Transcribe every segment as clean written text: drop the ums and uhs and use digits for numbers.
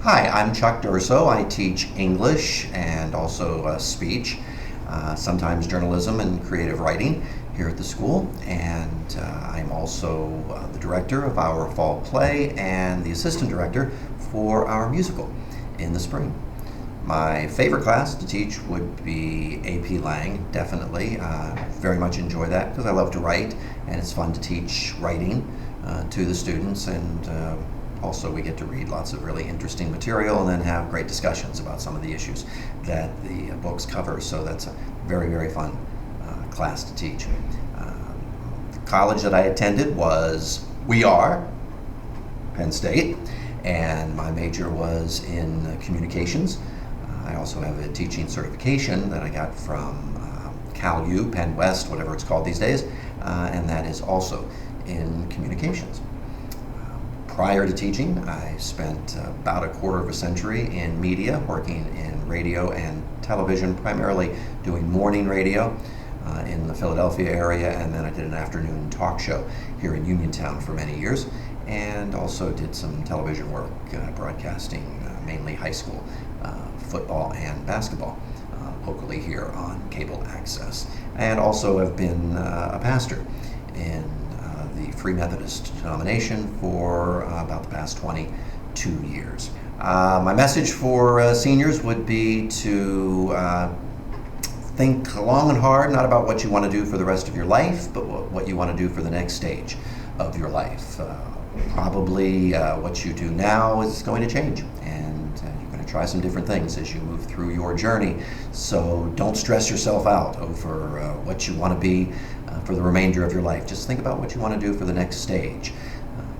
Hi, I'm Chuck Dorso. I teach English and also speech, sometimes journalism and creative writing here at the school. And I'm also the director of our fall play and the assistant director for our musical in the spring. My favorite class to teach would be AP Lang, definitely. Very much enjoy that because I love to write and it's fun to teach writing to the students, and also we get to read lots of really interesting material and then have great discussions about some of the issues that the books cover. So that's a very, very fun class to teach. The college that I attended was Penn State, and my major was in communications. I also have a teaching certification that I got from Cal U, Penn West, whatever it's called these days, and that is also in communications. Prior to teaching, I spent about a quarter of a century in media, working in radio and television, primarily doing morning radio in the Philadelphia area, and then I did an afternoon talk show here in Uniontown for many years, and also did some television work, broadcasting mainly high school football and basketball locally here on cable access, and also have been a pastor in the Free Methodist denomination for about the past 22 years. My message for seniors would be to think long and hard, not about what you want to do for the rest of your life, but what you want to do for the next stage of your life. Probably what you do now is going to change, and you're going to try some different things as you move through your journey. So don't stress yourself out over what you want to be for the remainder of your life. Just think about what you want to do for the next stage.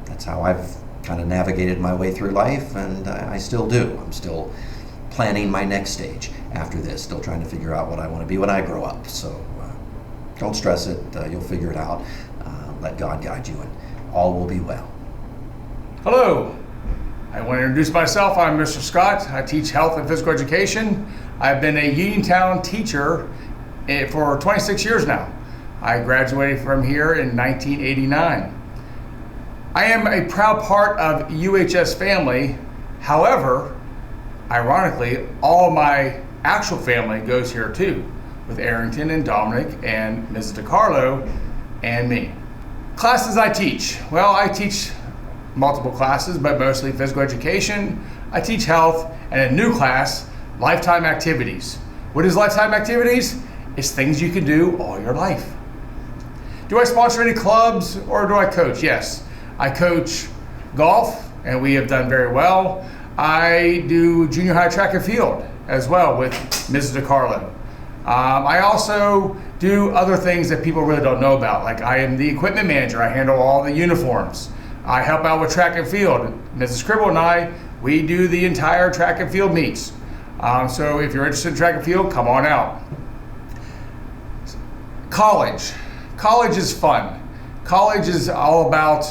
That's how I've kind of navigated my way through life, and I still do. I'm still planning my next stage after this, still trying to figure out what I want to be when I grow up. So don't stress it, you'll figure it out. Let God guide you, and all will be well. Hello, I want to introduce myself. I'm Mr. Scott. I teach health and physical education. I've been a Uniontown teacher for 26 years now. I graduated from here in 1989. I am a proud part of UAHS family. However, ironically, all my actual family goes here too, with Arrington and Dominic and Mrs. Carlo and me. Classes I teach. Well, I teach multiple classes, but mostly physical education. I teach health, and a new class, lifetime activities. What is lifetime activities? It's things you can do all your life. Do I sponsor any clubs or do I coach? Yes, I coach golf, and we have done very well. I do junior high track and field as well with Mrs. DeCarlo. I also do other things that people really don't know about. Like I am the equipment manager. I handle all the uniforms. I help out with track and field. Mrs. Cribble and I, we do the entire track and field meets. So if you're interested in track and field, come on out. College is fun. College is all about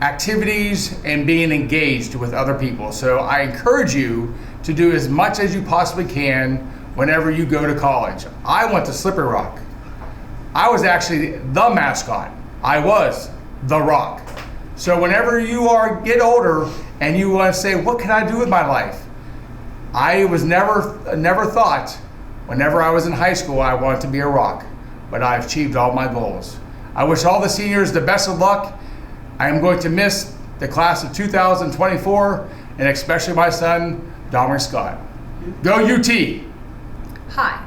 activities and being engaged with other people. So I encourage you to do as much as you possibly can whenever you go to college. I went to Slippery Rock. I was actually the mascot. I was the Rock. So whenever you get older and you want to say, what can I do with my life? I was never thought, whenever I was in high school, I wanted to be a Rock, but I've achieved all my goals. I wish all the seniors the best of luck. I am going to miss the class of 2024, and especially my son, Dominic Scott. Go UT! Hi,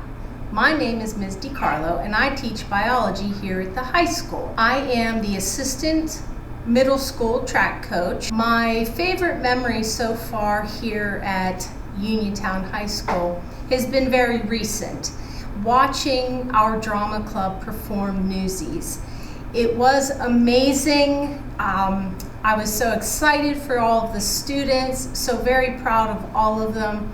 my name is Ms. DiCarlo, and I teach biology here at the high school. I am the assistant middle school track coach. My favorite memory so far here at Uniontown High School has been very recent, watching our drama club perform Newsies. It was amazing. I was so excited for all of the students, so very proud of all of them,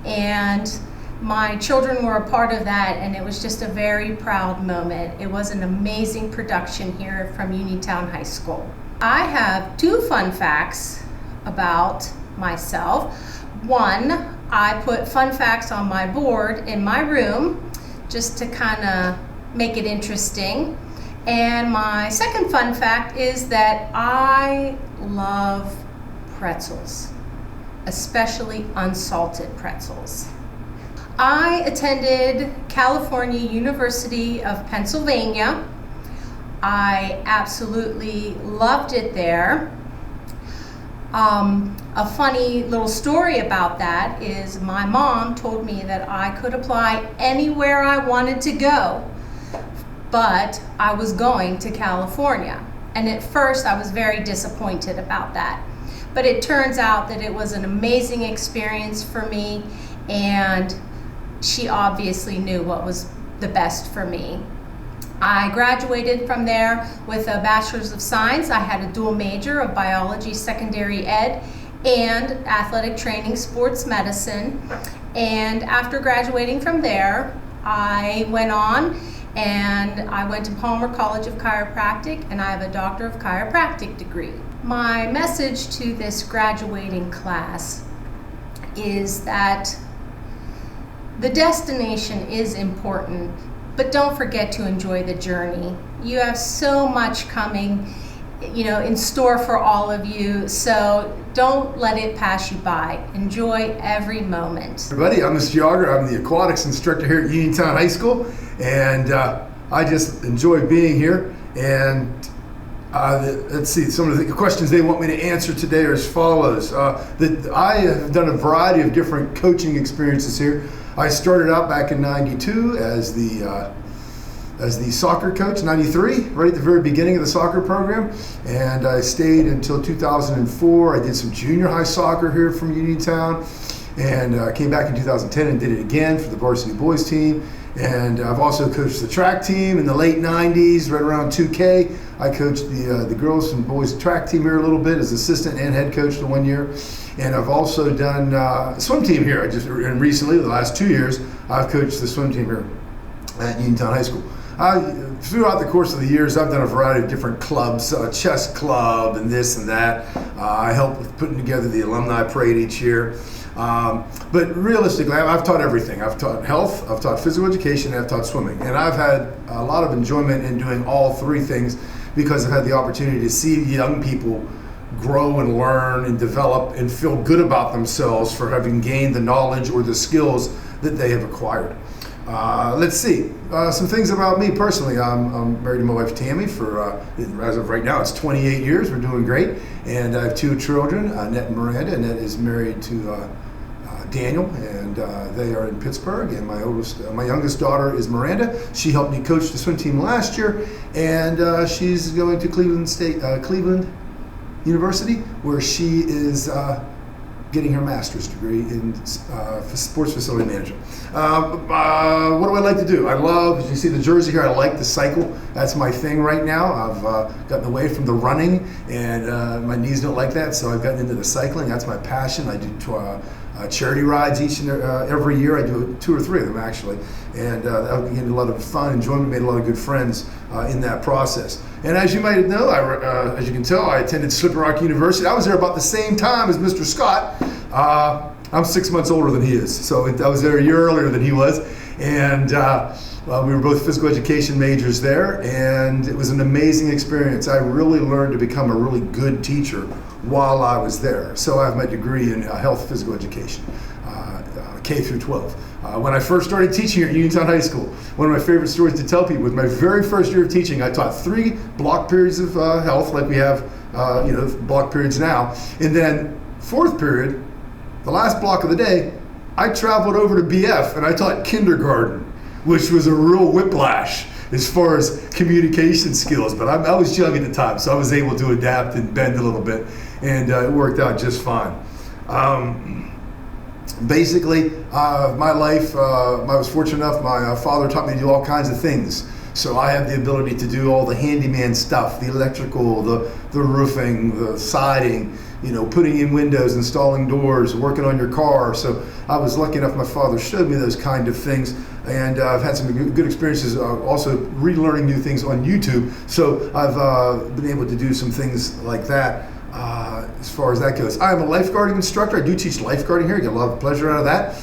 and my children were a part of that, and it was just a very proud moment. It was an amazing production here from Uniontown High School. I have two fun facts about myself. One, I put fun facts on my board in my room just to kind of make it interesting. And my second fun fact is that I love pretzels. especially unsalted pretzels. I attended California University of Pennsylvania. I absolutely loved it there. A funny little story about that is my mom told me that I could apply anywhere I wanted to go, but I was going to California. And at first I was very disappointed about that. But it turns out that it was an amazing experience for me, and she obviously knew what was the best for me. I graduated from there with a Bachelor's of Science. I had a dual major of biology, secondary ed, and athletic training, sports medicine. And after graduating from there, I went on and I went to Palmer College of Chiropractic, and I have a Doctor of Chiropractic degree. My message to this graduating class is that the destination is important, but don't forget to enjoy the journey. You have so much coming, in store for all of you, so don't let it pass you by. Enjoy every moment. Everybody, I'm Mr. Joger. I'm the aquatics instructor here at Uniontown High School, and I just enjoy being here. And let's see, some of the questions they want me to answer today are as follows. I have done a variety of different coaching experiences here. I started out back in '92 as the soccer coach, '93, right at the very beginning of the soccer program, and I stayed until 2004. I did some junior high soccer here from Uniontown, and came back in 2010 and did it again for the varsity boys team. And I've also coached the track team in the late '90s, right around 2K. I coached the girls and boys track team here a little bit as assistant and head coach for 1 year. And I've also done swim team here. And recently, the last 2 years, I've coached the swim team here at Uniontown High School. Throughout the course of the years, I've done a variety of different clubs, chess club and this and that. I help with putting together the alumni parade each year. But realistically, I've taught everything. I've taught health, I've taught physical education, and I've taught swimming. And I've had a lot of enjoyment in doing all three things because I've had the opportunity to see young people grow and learn and develop and feel good about themselves for having gained the knowledge or the skills that they have acquired. Let's see, some things about me personally. I'm married to my wife Tammy for, as of right now, it's 28 years. We're doing great. And I have two children, Annette and Miranda. Annette is married to Daniel, and they are in Pittsburgh. And my youngest daughter is Miranda. She helped me coach the swim team last year, and she's going to Cleveland University, where she is getting her master's degree in sports facility management. What do I like to do? I love, as you see the jersey here, I like to cycle. That's my thing right now. I've gotten away from the running, and my knees don't like that, so I've gotten into the cycling. That's my passion. I do charity rides each and every year. I do 2 or 3 of them actually, and I've gained a lot of fun, enjoyment, made a lot of good friends in that process. And as you might know, as you can tell, I attended Slippery Rock University. I was there about the same time as Mr. Scott. I'm 6 months older than he is, so I was there a year earlier than he was, and we were both physical education majors there, and it was an amazing experience. I really learned to become a really good teacher while I was there. So I have my degree in health physical education, K through 12. When I first started teaching here at Uniontown High School, one of my favorite stories to tell people was my very first year of teaching. I taught 3 block periods of health, like we have block periods now, and then 4th period, the last block of the day, I traveled over to BF and I taught kindergarten, which was a real whiplash as far as communication skills. But I was young at the time, so I was able to adapt and bend a little bit, and it worked out just fine. Basically, my life, I was fortunate enough, my father taught me to do all kinds of things. So I have the ability to do all the handyman stuff, the electrical, the roofing, the siding, putting in windows, installing doors, working on your car. So I was lucky enough, my father showed me those kind of things. And I've had some good experiences also relearning new things on YouTube. So I've been able to do some things like that as far as that goes. I'm a lifeguarding instructor. I do teach lifeguarding here. I get a lot of pleasure out of that.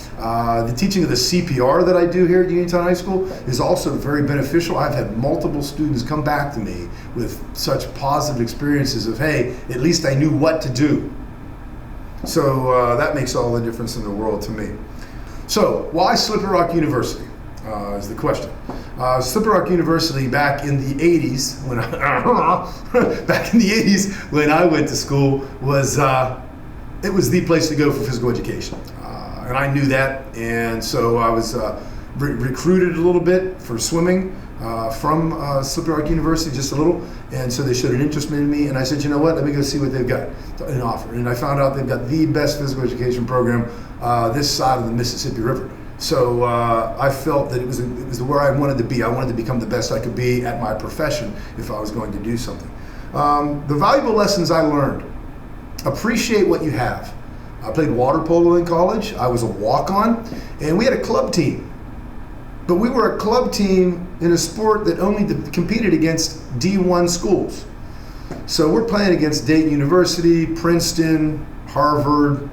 The teaching of the CPR that I do here at Uniontown High School is also very beneficial. I've had multiple students come back to me with such positive experiences of, hey, at least I knew what to do. So that makes all the difference in the world to me. So why Slippery Rock University is the question. Slippery Rock University back in the 80s when I went to school was it was the place to go for physical education, and I knew that, and so I was recruited a little bit for swimming from Slippery Rock University, just a little, and so they showed an interest in me, and I said, you know what, let me go see what they've got in offer, and I found out they've got the best physical education program this side of the Mississippi River. So I felt that it was where I wanted to be. I wanted to become the best I could be at my profession if I was going to do something. The valuable lessons I learned: appreciate what you have. I played water polo in college. I was a walk-on, and we had a club team. But we were a club team in a sport that only competed against D1 schools. So we're playing against Dayton University, Princeton, Harvard,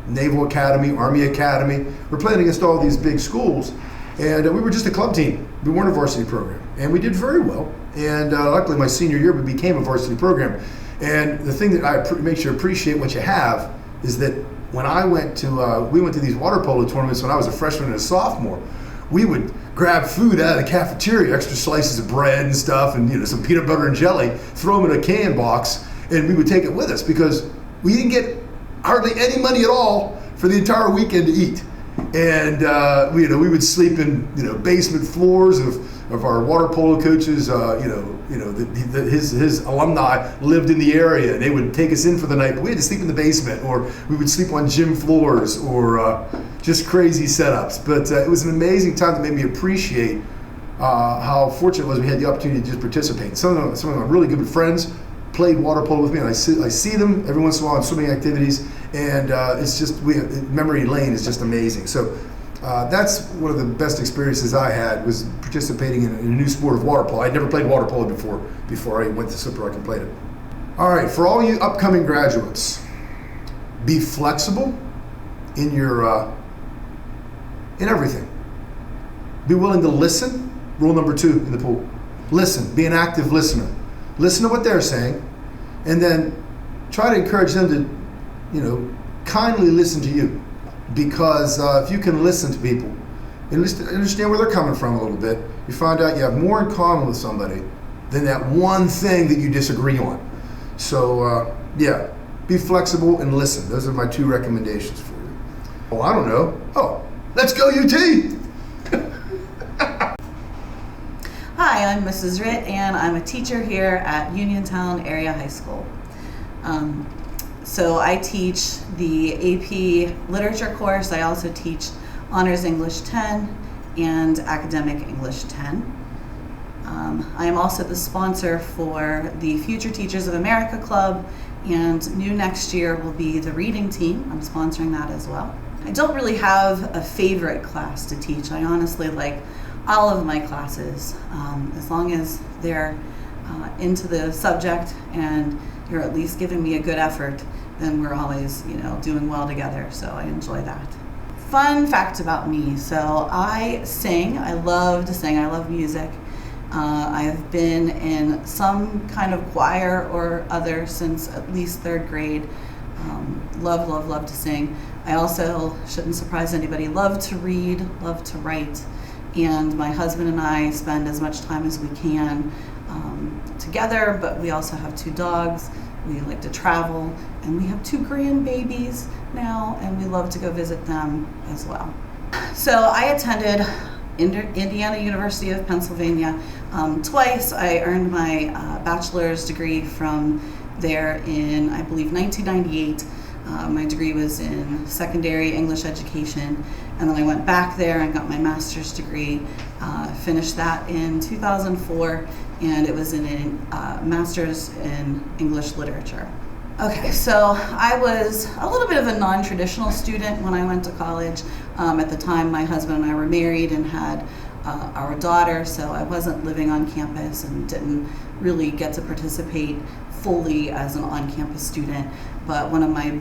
Naval Academy, Army Academy. We're playing against all these big schools, and we were just a club team. We weren't a varsity program, and we did very well. And luckily, my senior year, we became a varsity program. And the thing that makes you appreciate what you have is that when I went to, we went to these water polo tournaments when I was a freshman and a sophomore. We would grab food out of the cafeteria, extra slices of bread and stuff, and some peanut butter and jelly, throw them in a can box, and we would take it with us because we didn't get hardly any money at all for the entire weekend to eat. And we would sleep in basement floors of our water polo coaches. His alumni lived in the area, and they would take us in for the night. But we had to sleep in the basement, or we would sleep on gym floors, or just crazy setups. But it was an amazing time that made me appreciate how fortunate it was we had the opportunity to just participate. Some of my really good friends played water polo with me, and I see them every once in a while on swimming activities, and it's just memory lane is just amazing. So that's one of the best experiences I had, was participating in a new sport of water polo. I'd never played water polo before I went to Slippery Rock and played it. All right, for all you upcoming graduates, be flexible in your in everything. Be willing to listen. Rule number 2 in the pool: listen. Be an active listener. Listen to what they're saying, and then try to encourage them to, kindly listen to you. Because if you can listen to people and understand where they're coming from a little bit, you find out you have more in common with somebody than that one thing that you disagree on. So, be flexible and listen. Those are my 2 recommendations for you. Oh, I don't know. Oh, let's go UT! Hi, I'm Mrs. Ritt, and I'm a teacher here at Uniontown Area High School. So I teach the AP Literature course. I also teach Honors English 10 and Academic English 10. I am also the sponsor for the Future Teachers of America Club, and new next year will be the reading team. I'm sponsoring that as well. I don't really have a favorite class to teach. I honestly like all of my classes, as long as they're into the subject and you're at least giving me a good effort, then we're always, doing well together. So I enjoy that. Fun fact about me: so I sing. I love to sing. I love music. I've been in some kind of choir or other since at least 3rd grade. Love to sing. I also, shouldn't surprise anybody, love to read, love to write. And my husband and I spend as much time as we can together, but we also have 2 dogs. We like to travel, and we have 2 grandbabies now, and we love to go visit them as well. So I attended Indiana University of Pennsylvania twice. I earned my bachelor's degree from there in, I believe, 1998. My degree was in secondary English education, and then I went back there and got my master's degree, finished that in 2004, and it was in a master's in English literature. Okay, so I was a little bit of a non-traditional student when I went to college. At the time, my husband and I were married and had our daughter, so I wasn't living on campus and didn't really get to participate fully as an on-campus student. But one of my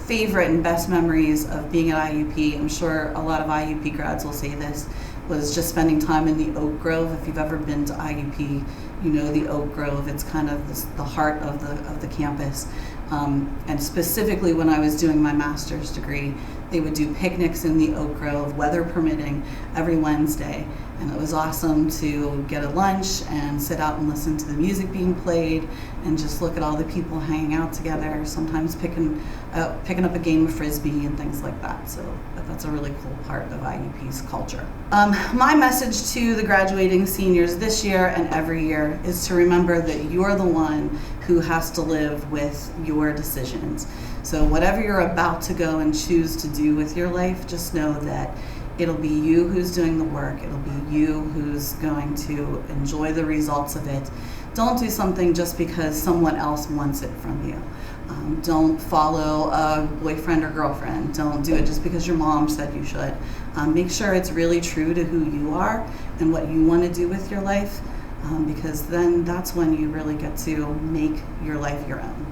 favorite and best memories of being at IUP, I'm sure a lot of IUP grads will say this, was just spending time in the Oak Grove. If you've ever been to IUP, you know the Oak Grove. It's kind of the heart of the campus. And specifically when I was doing my master's degree, they would do picnics in the Oak Grove, weather permitting, every Wednesday. And it was awesome to get a lunch and sit out and listen to the music being played and just look at all the people hanging out together, sometimes picking up a game of Frisbee and things like that. So that's a really cool part of IUP's culture. My message to the graduating seniors this year and every year is to remember that you're the one who has to live with your decisions. So whatever you're about to go and choose to do with your life, just know that it'll be you who's doing the work. It'll be you who's going to enjoy the results of it. Don't do something just because someone else wants it from you. Don't follow a boyfriend or girlfriend. Don't do it just because your mom said you should. Make sure it's really true to who you are and what you want to do with your life, because then that's when you really get to make your life your own.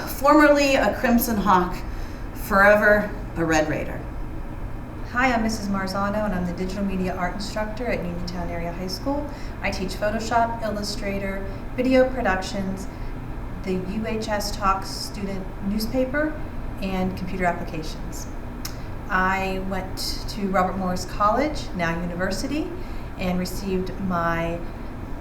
Formerly a Crimson Hawk, forever a Red Raider. Hi, I'm Mrs. Marzano, and I'm the Digital Media Art Instructor at Uniontown Area High School. I teach Photoshop, Illustrator, video productions, the UAHS Talks student newspaper, and computer applications. I went to Robert Morris College, now university, and received my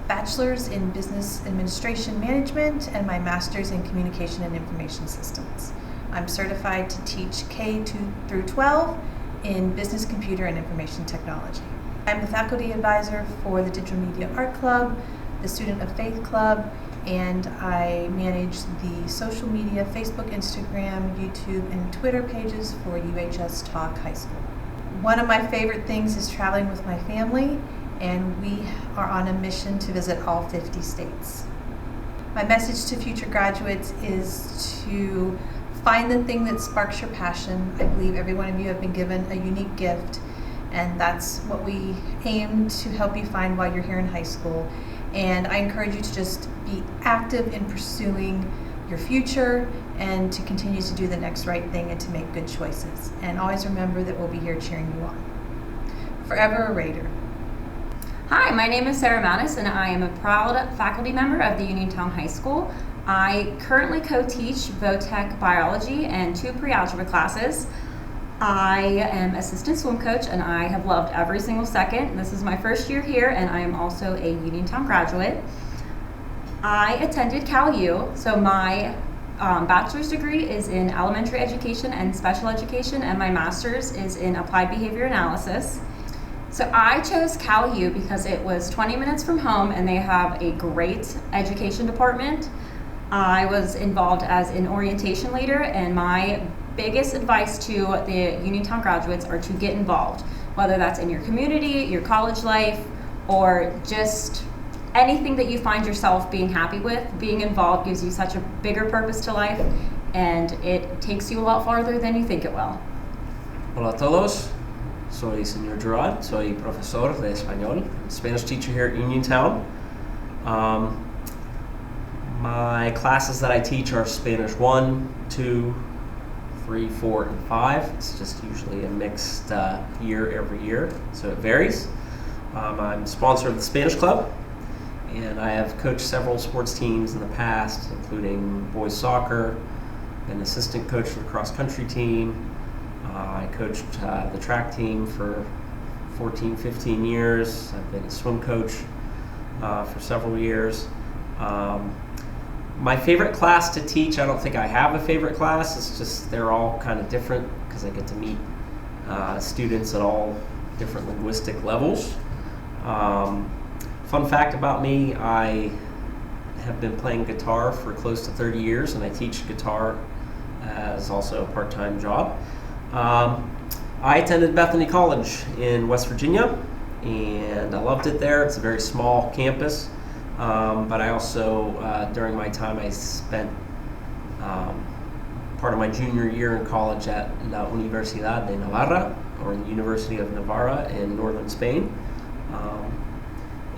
bachelor's in business administration management and my master's in communication and information systems. I'm certified to teach K through 12 in business, computer, and information technology. I'm the faculty advisor for the Digital Media Art Club, the Student of Faith Club, and I manage the social media, Facebook, Instagram, YouTube, and Twitter pages for UHS Talk High School. One of my favorite things is traveling with my family, and we are on a mission to visit all 50 states. My message to future graduates is to find the thing that sparks your passion. I believe every one of you have been given a unique gift, and that's what we aim to help you find while you're here in high school. And I encourage you to just be active in pursuing your future and to continue to do the next right thing and to make good choices. And always remember that we'll be here cheering you on. Forever a Raider. Hi, my name is Sarah Mattis, and I am a proud faculty member of the Uniontown High School. I currently co-teach Vo-Tech biology and 2 pre-algebra classes. I am assistant swim coach, and I have loved every single second. This is my first year here, and I am also a Uniontown graduate. I attended Cal U, so my bachelor's degree is in elementary education and special education, and my master's is in applied behavior analysis. So I chose Cal U because it was 20 minutes from home, and they have a great education department. I was involved as an orientation leader, and my biggest advice to the Uniontown graduates are to get involved, whether that's in your community, your college life, or just anything that you find yourself being happy with. Being involved gives you such a bigger purpose to life, and it takes you a lot farther than you think it will. Hola a todos, soy Señor Gerard, soy profesor de español, Spanish teacher here at Uniontown. My classes that I teach are Spanish 1, 2, 3, 4, and 5. It's just usually a mixed year every year, so it varies. I'm sponsor of the Spanish Club, and I have coached several sports teams in the past, including boys soccer, been assistant coach for the cross-country team. I coached the track team for 14, 15 years. I've been a swim coach for several years. My favorite class to teach, I don't think I have a favorite class. It's just they're all kind of different because I get to meet students at all different linguistic levels. Fun fact about me, I have been playing guitar for close to 30 years, and I teach guitar as also a part-time job. I attended Bethany College in West Virginia, and I loved it there. It's a very small campus. But I also, during my time, I spent part of my junior year in college at La Universidad de Navarra, or the University of Navarra in northern Spain.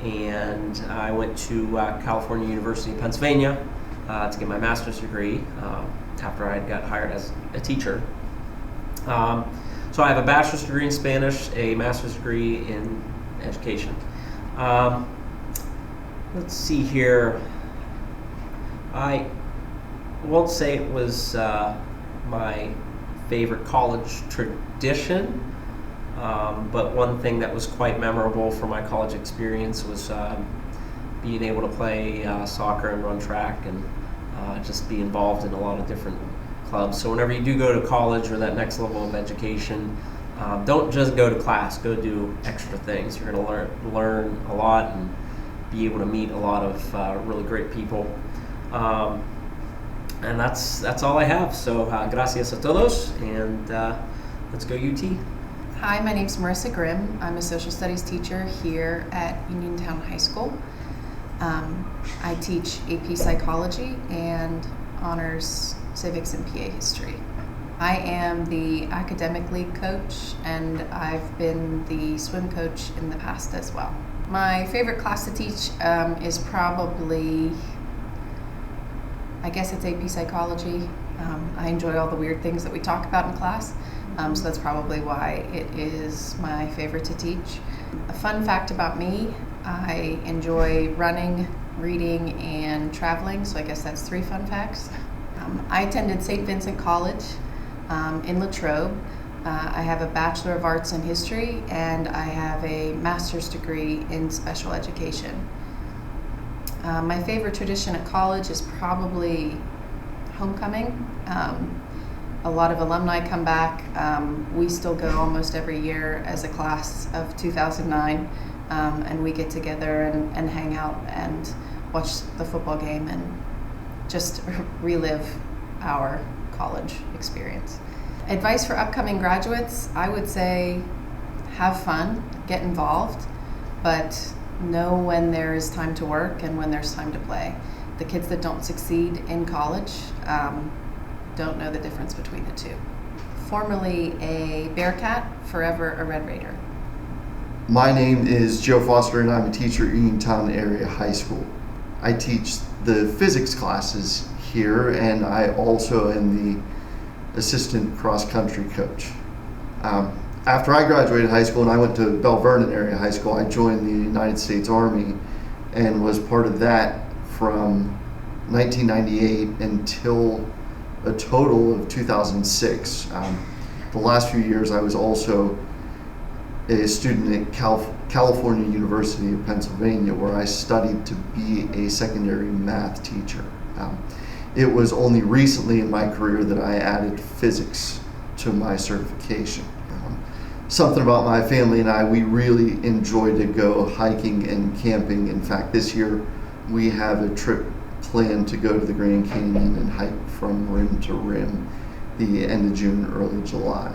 And I went to California University of Pennsylvania to get my master's degree after I got hired as a teacher. So I have a bachelor's degree in Spanish, a master's degree in education. Let's see here. I won't say it was my favorite college tradition, but one thing that was quite memorable for my college experience was being able to play soccer and run track and just be involved in a lot of different clubs. So whenever you do go to college or that next level of education, don't just go to class, go do extra things. You're going to learn a lot and be able to meet a lot of really great people. And that's all I have. So gracias a todos, and let's go UT. Hi, my name's Marissa Grim. I'm a social studies teacher here at Uniontown High School. I teach AP Psychology and honors civics and PA history. I am the academic league coach, and I've been the swim coach in the past as well. My favorite class to teach is probably, I guess it's AP Psychology. I enjoy all the weird things that we talk about in class, so that's probably why it is my favorite to teach. A fun fact about me, I enjoy running, reading, and traveling, so I guess that's 3 fun facts. I attended St. Vincent College in Latrobe. I have a Bachelor of Arts in History, and I have a master's degree in special education. My favorite tradition at college is probably homecoming. A lot of alumni come back. We still go almost every year as a class of 2009, and we get together and hang out and watch the football game and just relive our college experience. Advice for upcoming graduates, I would say have fun, get involved, but know when there is time to work and when there's time to play. The kids that don't succeed in college don't know the difference between the two. Formerly a Bearcat, forever a Red Raider. My name is Joe Foster, and I'm a teacher at Uniontown Area High School. I teach the physics classes here, and I also am the assistant cross-country coach. After I graduated high school and I went to Bell Vernon Area High School, I joined the United States Army and was part of that from 1998 until a total of 2006. The last few years I was also a student at California University of Pennsylvania, where I studied to be a secondary math teacher. It was only recently in my career that I added physics to my certification. Something about my family and I, we really enjoy to go hiking and camping. In fact, this year we have a trip planned to go to the Grand Canyon and hike from rim to rim the end of June, early July.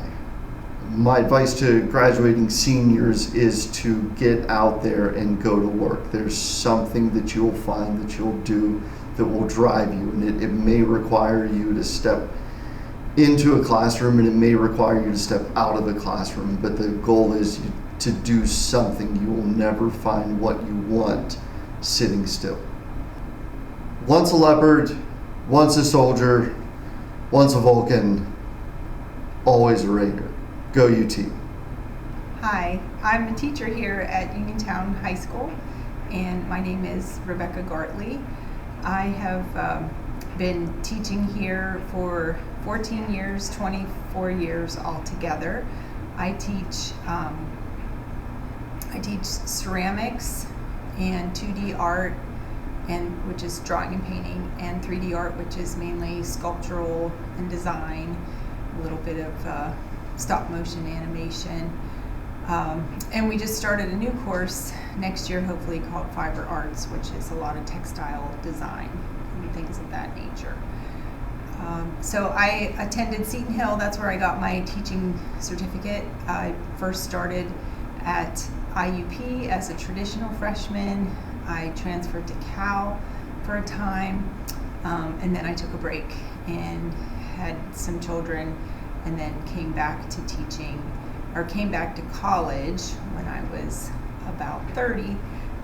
My advice to graduating seniors is to get out there and go to work. There's something that you'll find that you'll do that will drive you, and it may require you to step into a classroom, and it may require you to step out of the classroom, but the goal is to do something. You will never find what you want sitting still. Once a leopard, once a soldier, once a Vulcan, always a Raider. Go UT. Hi, I'm a teacher here at Uniontown High School, and my name is Rebecca Gartley. I have been teaching here for 14 years, 24 years altogether. I teach ceramics and 2D art, which is drawing and painting, and 3D art, which is mainly sculptural and design, a little bit of stop motion animation. And we just started a new course next year, hopefully, called Fiber Arts, which is a lot of textile design and things of that nature. So I attended Seton Hill. That's where I got my teaching certificate. I first started at IUP as a traditional freshman. I transferred to Cal for a time, and then I took a break and had some children, and then came back to teaching, or came back to college when I was about 30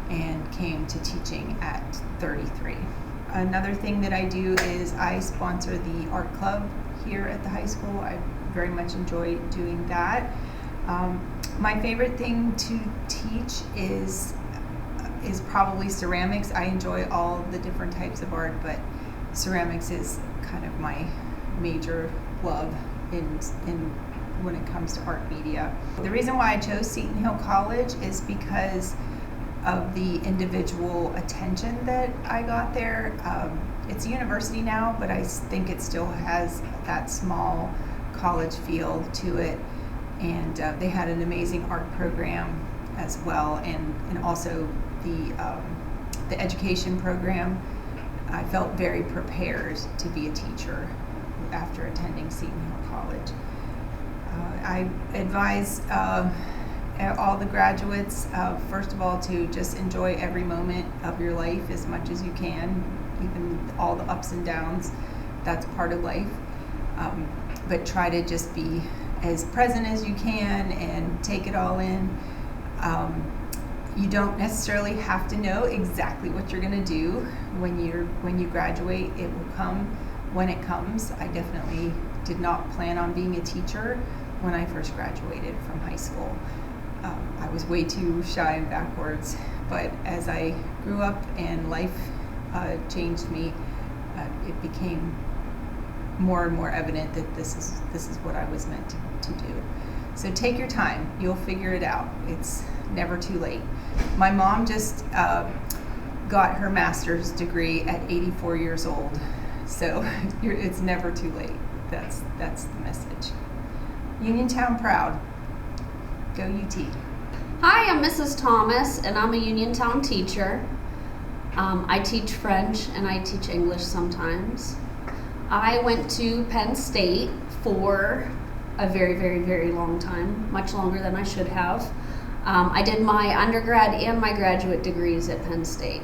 and came to teaching at 33. Another thing that I do is I sponsor the art club here at the high school. I very much enjoy doing that. My favorite thing to teach is probably ceramics. I enjoy all the different types of art, but ceramics is kind of my major love in when it comes to art media. The reason why I chose Seton Hill College is because of the individual attention that I got there. It's a university now, but I think it still has that small college feel to it. And they had an amazing art program as well, and also the education program. I felt very prepared to be a teacher after attending Seton Hill College. I advise all the graduates, first of all, to just enjoy every moment of your life as much as you can, even all the ups and downs. That's part of life. But try to just be as present as you can and take it all in. You don't necessarily have to know exactly what you're going to do when you graduate. It will come when it comes. I definitely did not plan on being a teacher when I first graduated from high school. I was way too shy and backwards, but as I grew up and life changed me, it became more and more evident that this is what I was meant to do. So take your time. You'll figure it out. It's never too late. My mom just got her master's degree at 84 years old, so it's never too late. That's the message. Uniontown proud. Go UT. Hi, I'm Mrs. Thomas, and I'm a Uniontown teacher. I teach French and I teach English sometimes. I went to Penn State for a very, very, very long time, much longer than I should have. I did my undergrad and my graduate degrees at Penn State.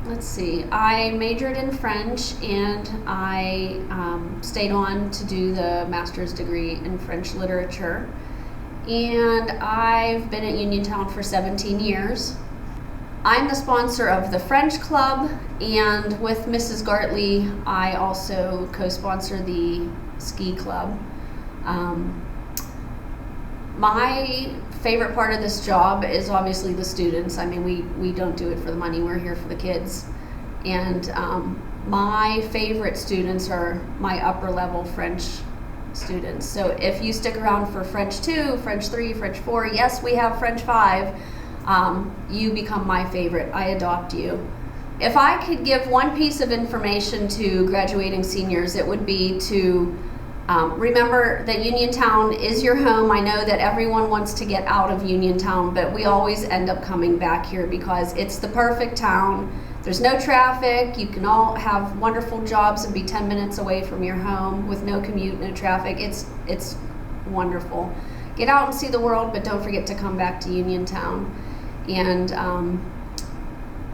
Let's see, I majored in French and I stayed on to do the master's degree in French literature. And I've been at Uniontown for 17 years. I'm the sponsor of the French Club, and with Mrs. Gartley, I also co-sponsor the ski club. My favorite part of this job is obviously the students. I mean, we don't do it for the money, we're here for the kids. And my favorite students are my upper level French students. So if you stick around for French 2, French 3, French 4, yes, we have French 5, you become my favorite. I adopt you. If I could give one piece of information to graduating seniors, it would be to remember that Uniontown is your home. I know that everyone wants to get out of Uniontown, but we always end up coming back here because it's the perfect town. There's no traffic. You can all have wonderful jobs and be 10 minutes away from your home with no commute, no traffic. It's wonderful. Get out and see the world, but don't forget to come back to Uniontown. And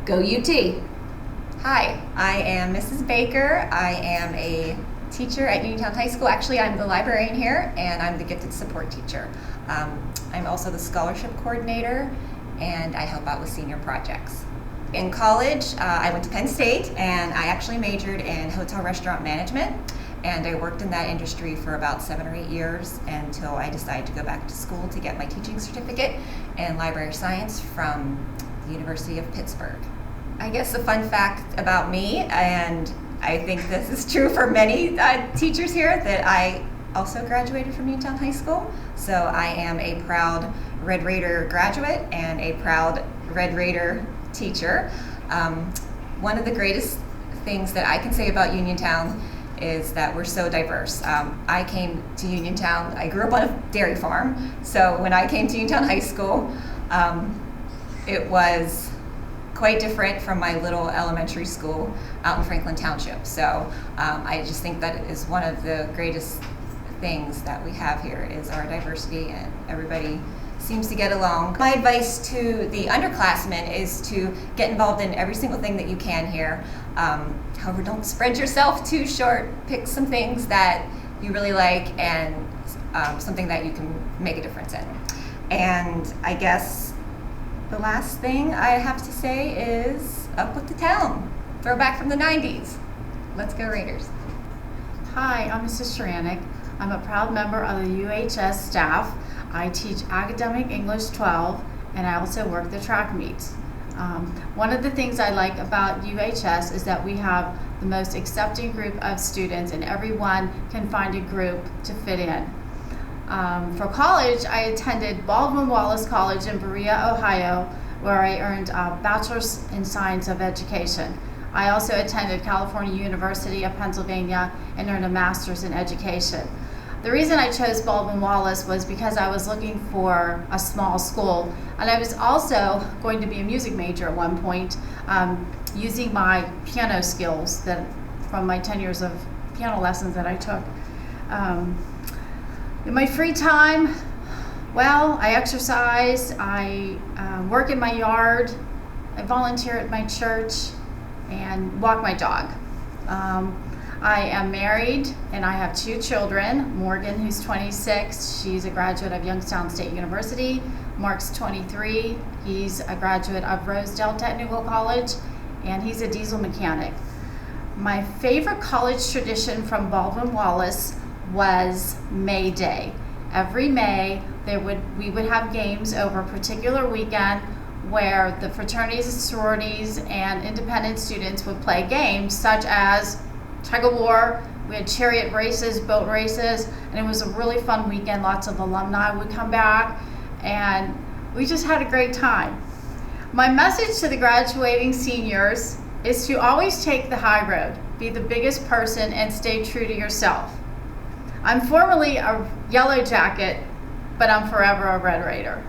go UT. Hi, I am Mrs. Baker. I am a teacher at Uniontown High School. Actually, I'm the librarian here, and I'm the gifted support teacher. I'm also the scholarship coordinator, and I help out with senior projects. In college, I went to Penn State, and I actually majored in hotel restaurant management, and I worked in that industry for about 7 or 8 years until I decided to go back to school to get my teaching certificate in library science from the University of Pittsburgh. I guess a fun fact about me, and I think this is true for many teachers here, that I also graduated from Uniontown High School. So I am a proud Red Raider graduate and a proud Red Raider teacher. One of the greatest things that I can say about Uniontown is that we're so diverse. I came to Uniontown, I grew up on a dairy farm, so when I came to Uniontown High School, it was quite different from my little elementary school out in Franklin Township. So I just think that is one of the greatest things that we have here is our diversity, and everybody seems to get along. My advice to the underclassmen is to get involved in every single thing that you can here. However, don't spread yourself too short. Pick some things that you really like and something that you can make a difference in. And I guess the last thing I have to say is up with the town. Throwback from the 90s. Let's go Raiders. Hi, I'm Mrs. Shanic. I'm a proud member of the UAHS staff. I teach academic English 12, and I also work the track meets. One of the things I like about UHS is that we have the most accepting group of students, and everyone can find a group to fit in. For college, I attended Baldwin Wallace College in Berea, Ohio, where I earned a bachelor's in science of education. I also attended California University of Pennsylvania and earned a master's in education. The reason I chose Baldwin Wallace was because I was looking for a small school, and I was also going to be a music major at one point, using my piano skills that from my 10 years of piano lessons that I took. In my free time, well, I exercise, I work in my yard, I volunteer at my church, and walk my dog. I am married and I have 2 children. Morgan, who's 26, she's a graduate of Youngstown State University. Mark's 23, he's a graduate of Rosedale Technical College, and he's a diesel mechanic. My favorite college tradition from Baldwin Wallace was May Day. Every May, we would have games over a particular weekend where the fraternities and sororities and independent students would play games such as tug of war. We had chariot races, boat races, and it was a really fun weekend. Lots of alumni would come back, and we just had a great time. My message to the graduating seniors is to always take the high road, be the biggest person, and stay true to yourself. I'm formerly a Yellow Jacket, but I'm forever a Red Raider.